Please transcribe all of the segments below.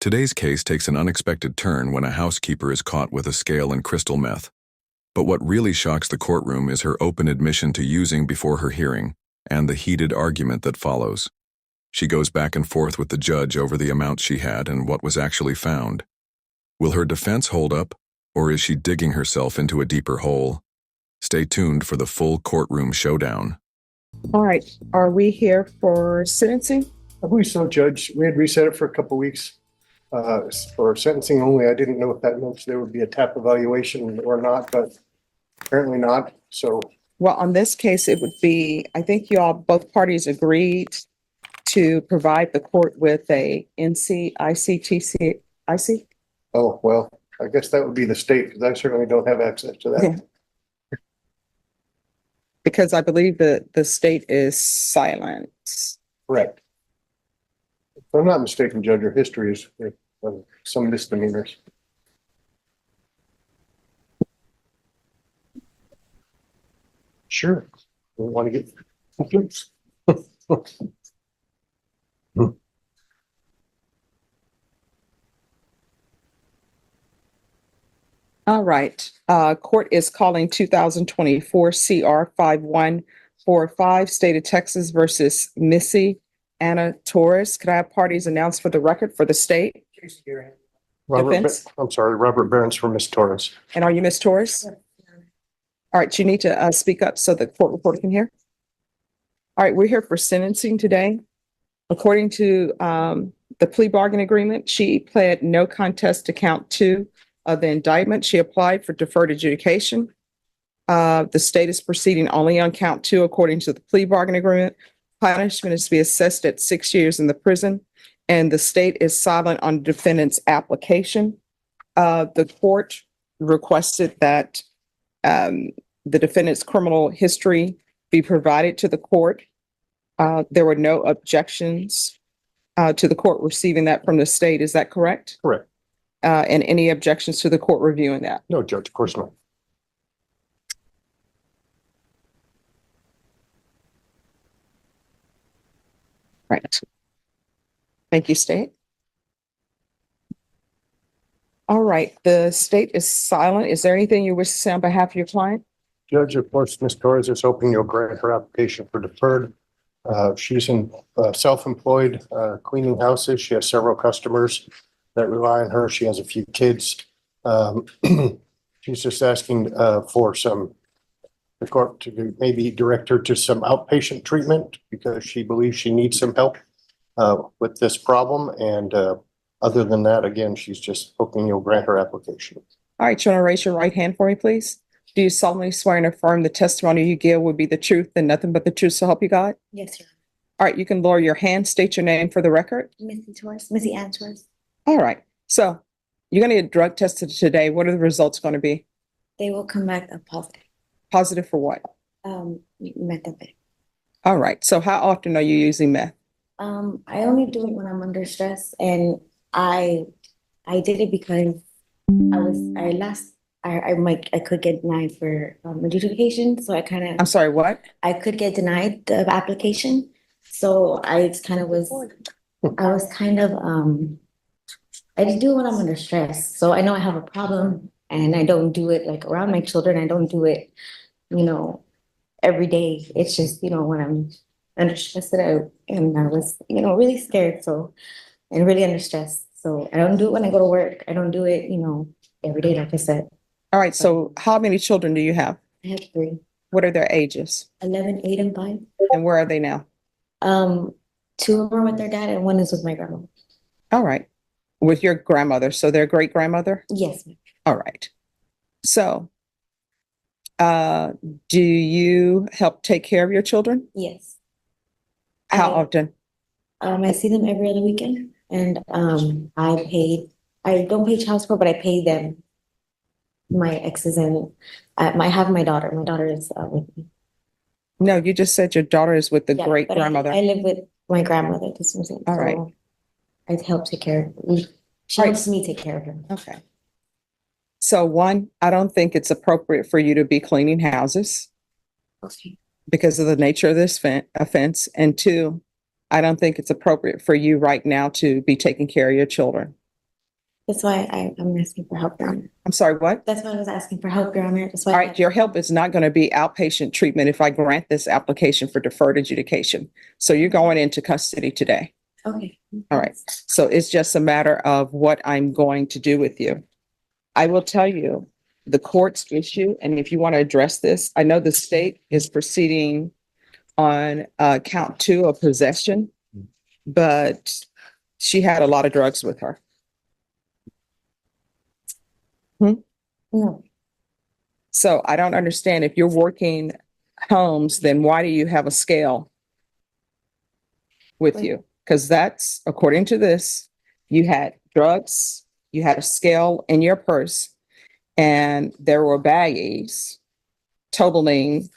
Today's case takes an unexpected turn when a housekeeper is caught with a scale and crystal meth. But what really shocks the courtroom is her open admission to using before her hearing, and the heated argument that follows. She goes back and forth with the judge over the amount she had and what was actually found. Will her defense hold up, or is she digging herself into a deeper hole? Stay tuned for the full courtroom showdown. All right, are we here for sentencing? I believe so, Judge. We had reset it for a couple weeks for sentencing only. I didn't know if that meant there would be a TAP evaluation or not, but apparently not. So, Well, on this case, it would be, I think both parties agreed to provide the court with a ICTC. oh, well, I guess that would be the state because I certainly don't have access to that. Yeah. Because I believe that the state is silent. Correct. If I'm not mistaken, Judge, your history is some misdemeanors. Sure. We want to get confused. All right, court is calling 2024 CR 5145, State of Texas versus Missy Anna Torres. Could I have parties announced for the record for the state? Defense? Robert Behrens for Miss Torres. And are you Miss Torres? Yes. All right, you need to speak up so the court reporter can hear. All right, we're here for sentencing today. According to the plea bargain agreement, she pled no contest to count 2 of the indictment. She applied for deferred adjudication. The state is proceeding only on count 2 according to the plea bargain agreement. Punishment is to be assessed at 6 years in the prison, and the state is silent on the defendant's application. The court requested that the defendant's criminal history be provided to the court. There were no objections to the court receiving that from the state. Is that correct? Correct. And any objections to the court reviewing that? No, Judge, of course not. Right. Thank you, state. All right, the state is silent. Is there anything you wish to say on behalf of your client? Judge, of course, Miss Torres is hoping you'll grant her application for deferred. She's in self-employed cleaning houses. She has several customers that rely on her. She has a few kids. She's just asking for the court to maybe direct her to some outpatient treatment because she believes she needs some help with this problem. And other than that, again, she's just hoping you'll grant her application. All right, you want to raise your right hand for me, please? Do you solemnly swear and affirm the testimony you give will be the truth and nothing but the truth, so help you God? Yes, Your Honor. All right, you can lower your hand, state your name for the record. Missy Torres, Missy Ann Torres. All right, so you're going to get drug tested today. What are the results going to be? They will come back positive. Positive for what? Methamphetamine. All right, so how often are you using meth? I only do it when I'm under stress, and I did it because I could get denied for adjudication, so I'm sorry, what? I could get denied the application, so I just do it when I'm under stress. So I know I have a problem, and I don't do it like around my children. I don't do it, every day. It's just, when I'm under stress and I was, really scared. So, and really under stress. So I don't do it when I go to work. I don't do it, every day, like I said. All right, so how many children do you have? I have 3. What are their ages? 11, 8, and 5. And where are they now? 2 of them are with their dad, and 1 is with my grandma. All right, with your grandmother, so their great grandmother? Yes, ma'am. All right. So, do you help take care of your children? Yes. How often? I see them every other weekend, and I don't pay child support, but I pay them, my exes, and I have my daughter. My daughter is with me. No, you just said your daughter is with the Yeah, great but grandmother. I live with my grandmother. This was it. All right. So I help take care of her. She helps me take care of her. Okay. So 1, I don't think it's appropriate for you to be cleaning houses Okay. because of the nature of this offense. And 2, I don't think it's appropriate for you right now to be taking care of your children. That's why I'm asking for help, Your Honor. I'm sorry, what? That's why I was asking for help, Your Honor. That's why. All right, your help is not going to be outpatient treatment if I grant this application for deferred adjudication. So you're going into custody today. Okay. All right. So it's just a matter of what I'm going to do with you. I will tell you the court's issue, and if you want to address this, I know the state is proceeding on count 2 of possession, but she had a lot of drugs with her. No, So I don't understand, if you're working homes, then why do you have a scale with Right. you? Because that's, according to this, you had drugs, you had a scale in your purse, and there were baggies totaling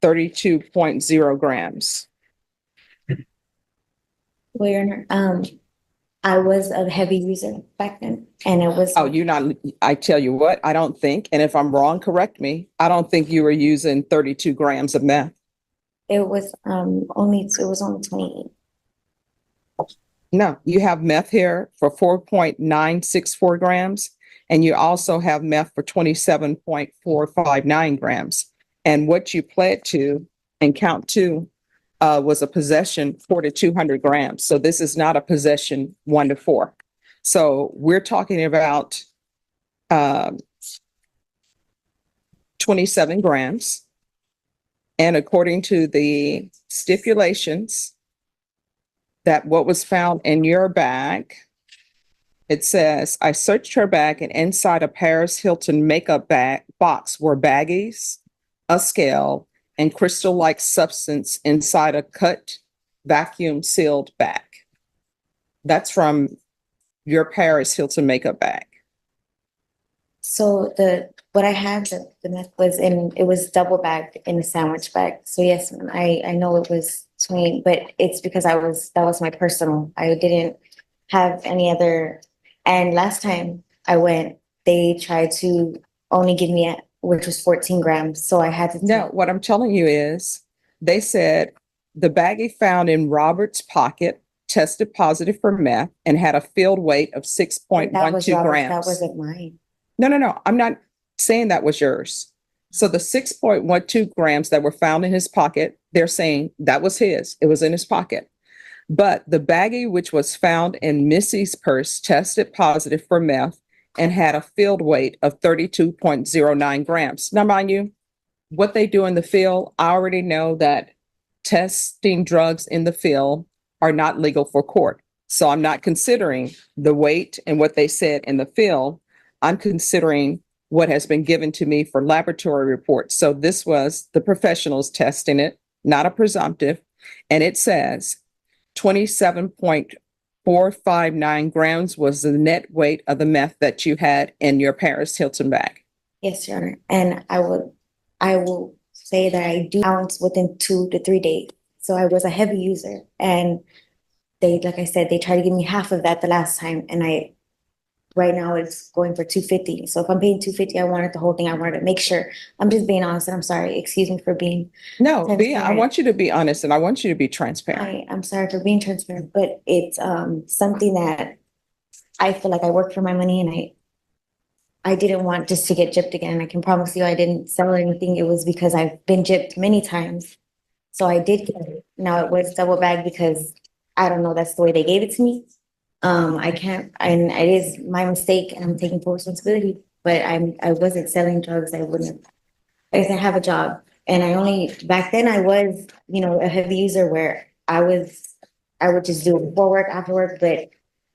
32.0 grams. well, Your Honor, I was a heavy user back then, and it was. Oh, you're not, I tell you what, I don't think, and if I'm wrong, correct me, I don't think you were using 32 grams of meth. It was only 28. No, you have meth here for 4.964 grams, and you also have meth for 27.459 grams. And what you pled to in count 2 was a possession 4 to 200 grams. So this is not a possession 1 to 4. So we're talking about 27 grams. And according to the stipulations, that what was found in your bag, it says, I searched her bag, and inside a Paris Hilton makeup bag box were baggies, a scale, and crystal-like substance inside a cut vacuum sealed bag. That's from your Paris Hilton makeup bag. So what I had, the meth was it was double bagged in a sandwich bag. So yes, ma'am, I know it was 20, but it's because that was my personal. I didn't have any other. And last time I went, they tried to only give me which was 14 grams. So I had to. No, what I'm telling you is, they said the baggie found in Robert's pocket tested positive for meth and had a field weight of 6.12 That grams. wasn't mine. No. I'm not saying that was yours. So the 6.12 grams that were found in his pocket, they're saying that was his. It was in his pocket. But the baggie, which was found in Missy's purse, tested positive for meth and had a field weight of 32.09 grams. Now, mind you, what they do in the field, I already know that testing drugs in the field are not legal for court. So I'm not considering the weight and what they said in the field. I'm considering what has been given to me for laboratory reports. So this was the professionals testing it, not a presumptive. And it says 27.459 grams was the net weight of the meth that you had in your Paris Hilton bag. Yes, Your Honor. And I will say that I do ounce within 2 to 3 days. So I was a heavy user, and like I said, they tried to give me half of that the last time, and right now it's going for $250. So if I'm paying $250, I wanted the whole thing. I wanted to make sure. I'm just being honest, and I'm sorry. Excuse me for being. No, I transparent. want you to be honest, and I want you to be transparent. I'm sorry for being transparent, but it's something that I feel like I worked for my money, and I didn't want just to get gypped again. I can promise you I didn't sell anything. It was because I've been gypped many times. So I did get it. Now it was double bagged because I don't know, that's the way they gave it to me. I can't, and it is my mistake, and I'm taking full responsibility, but I wasn't selling drugs. I wouldn't, I have a job, and back then I was, a heavy user where I would just do it before work, after work, and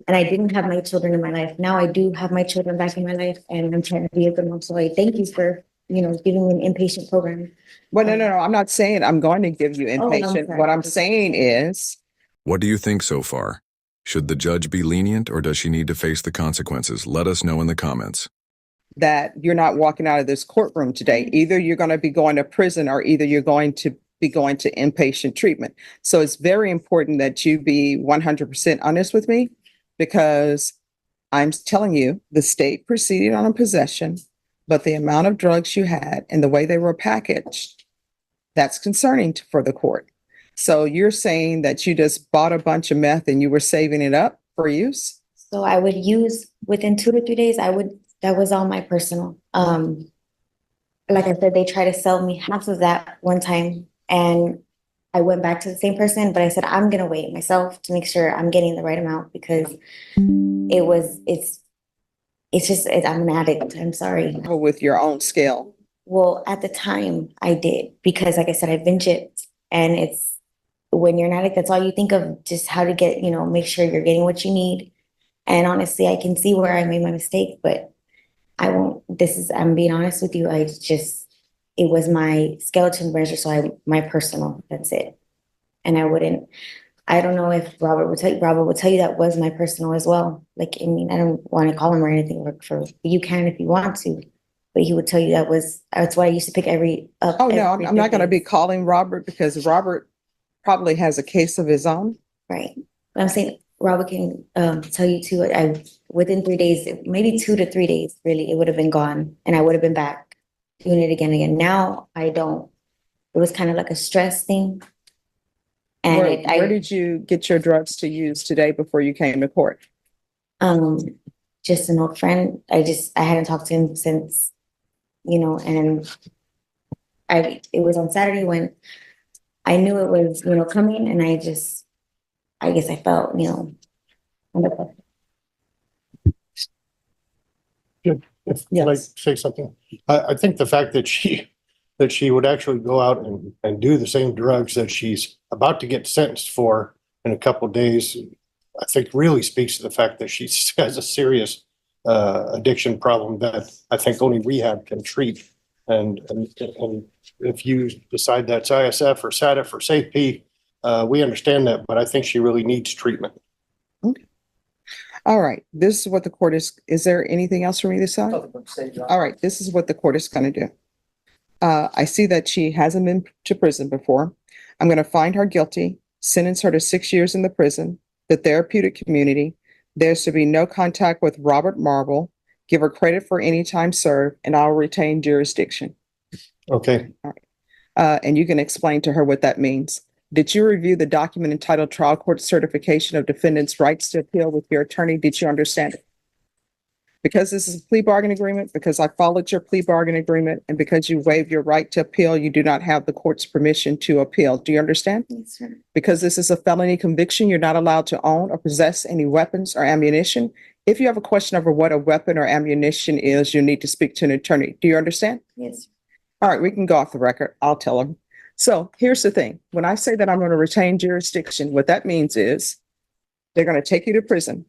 I didn't have my children in my life. Now I do have my children back in my life, and I'm trying to be a good mom. So I thank you for, giving me an inpatient program. Well, no. I'm not saying I'm going to give you inpatient. sorry. What I'm saying is, What do you think so far? Should the judge be lenient, or does she need to face the consequences? Let us know in the comments. that you're not walking out of this courtroom today. Either you're going to be going to prison, or either you're going to be going to inpatient treatment. So it's very important that you be 100% honest with me, because I'm telling you, the state proceeded on a possession, but the amount of drugs you had and the way they were packaged, that's concerning for the court. So you're saying that you just bought a bunch of meth and you were saving it up for use? So I would use within 2 to 3 days, that was all my personal. Like I said, they tried to sell me half of that one time and I went back to the same person, but I said, I'm gonna wait myself to make sure I'm getting the right amount because I'm an addict. I'm sorry. With your own scale. Well, at the time I did because like I said, I've been gypped and it's when you're an addict, that's all you think of, just how to get, make sure you're getting what you need. And honestly, I can see where I made my mistake, but I'm being honest with you. It was my skeleton measure. So my personal, that's it. And I don't know if Robert would tell you that was my personal as well. Like, I mean, I don't want to call him or anything you can if you want to, but he would tell you that's why I used to pick up. Oh, no, I'm not going to be calling Robert because Robert probably has a case of his own. Right. But I'm saying Robert can tell you too, within 3 days, maybe 2 to 3 days, really, it would have been gone and I would have been back doing it again. Now I don't. It was kind of like a stress thing. And where did you get your drugs to use today before you came to court? Just an old friend. I hadn't talked to him since, and it was on Saturday when I knew it was, coming and I guess I felt, under pressure. Can I say something? I think the fact that she would actually go out and do the same drugs that she's about to get sentenced for in a couple of days, I think really speaks to the fact that she has a serious addiction problem that I think only rehab can treat. And if you decide that's ISF or SATF or SAFE, we understand that, but I think she really needs treatment. Okay. All right. This is what the court is there anything else for me to say? All right. This is what the court is going to do. I see that she hasn't been to prison before. I'm going to find her guilty, sentence her to 6 years in the prison, the therapeutic community. There's to be no contact with Robert Marble, give her credit for any time served, and I'll retain jurisdiction. Okay. All right. And you can explain to her what that means. Did you review the document entitled Trial Court Certification of Defendant's Rights to Appeal with your attorney? Did you understand it? Because this is a plea bargain agreement, because I followed your plea bargain agreement, and because you waived your right to appeal, you do not have the court's permission to appeal. Do you understand? Yes, sir. Because this is a felony conviction, you're not allowed to own or possess any weapons or ammunition. If you have a question over what a weapon or ammunition is, you need to speak to an attorney. Do you understand? Yes. All right, we can go off the record. I'll tell them. So here's the thing. When I say that I'm going to retain jurisdiction, what that means is they're going to take you to prison.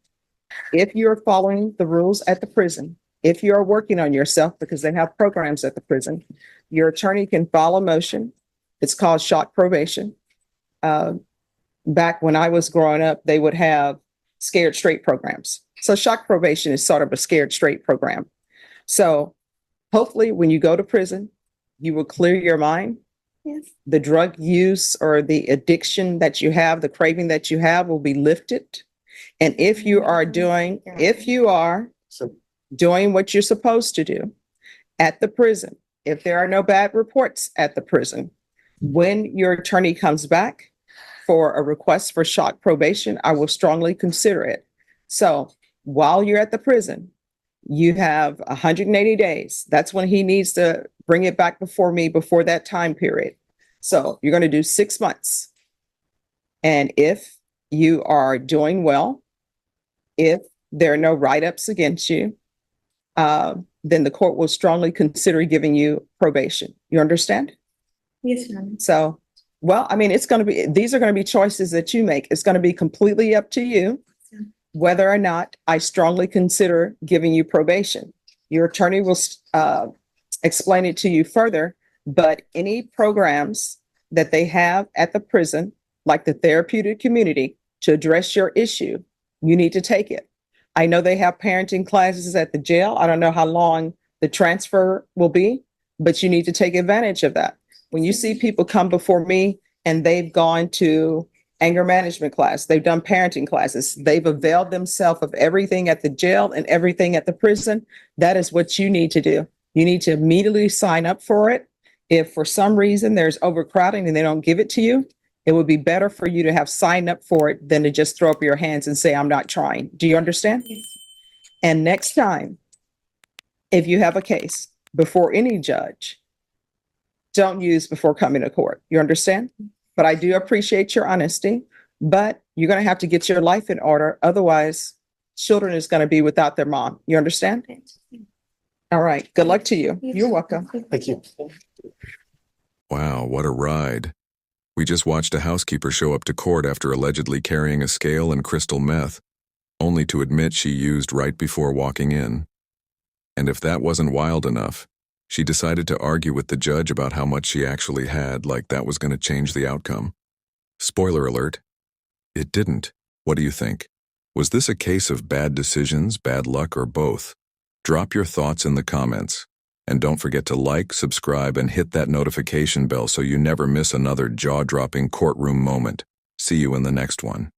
If you're following the rules at the prison, if you're working on yourself, because they have programs at the prison, your attorney can file a motion. It's called shock probation. Back when I was growing up, they would have scared straight programs. So shock probation is sort of a scared straight program. So hopefully when you go to prison, you will clear your mind. Yes. The drug use or the addiction that you have, the craving that you have will be lifted. And if you are doing what you're supposed to do at the prison, if there are no bad reports at the prison, when your attorney comes back for a request for shock probation, I will strongly consider it. So while you're at the prison, you have 180 days. That's when he needs to bring it back before me before that time period. So you're going to do 6 months. And if you are doing well, if there are no write-ups against you, then the court will strongly consider giving you probation. You understand? Yes, ma'am. So, well, I mean, these are going to be choices that you make. It's going to be completely up to you whether or not I strongly consider giving you probation. Your attorney will explain it to you further, but any programs that they have at the prison, like the therapeutic community, to address your issue, you need to take it. I know they have parenting classes at the jail. I don't know how long the transfer will be, but you need to take advantage of that. When you see people come before me and they've gone to anger management class, they've done parenting classes, they've availed themselves of everything at the jail and everything at the prison, that is what you need to do. You need to immediately sign up for it. If for some reason there's overcrowding and they don't give it to you, It would be better for you to have signed up for it than to just throw up your hands and say, I'm not trying. Do you understand? And next time, if you have a case before any judge, don't use before coming to court. You understand? But I do appreciate your honesty, but you're going to have to get your life in order. Otherwise, children is going to be without their mom. You understand? All right. Good luck to you. You're welcome. Thank you. Wow, what a ride. We just watched a housekeeper show up to court after allegedly carrying a scale and crystal meth, only to admit she used right before walking in. And if that wasn't wild enough, she decided to argue with the judge about how much she actually had, like that was going to change the outcome. Spoiler alert, it didn't. What do you think? Was this a case of bad decisions, bad luck, or both? Drop your thoughts in the comments. And don't forget to like, subscribe, and hit that notification bell so you never miss another jaw-dropping courtroom moment. See you in the next one.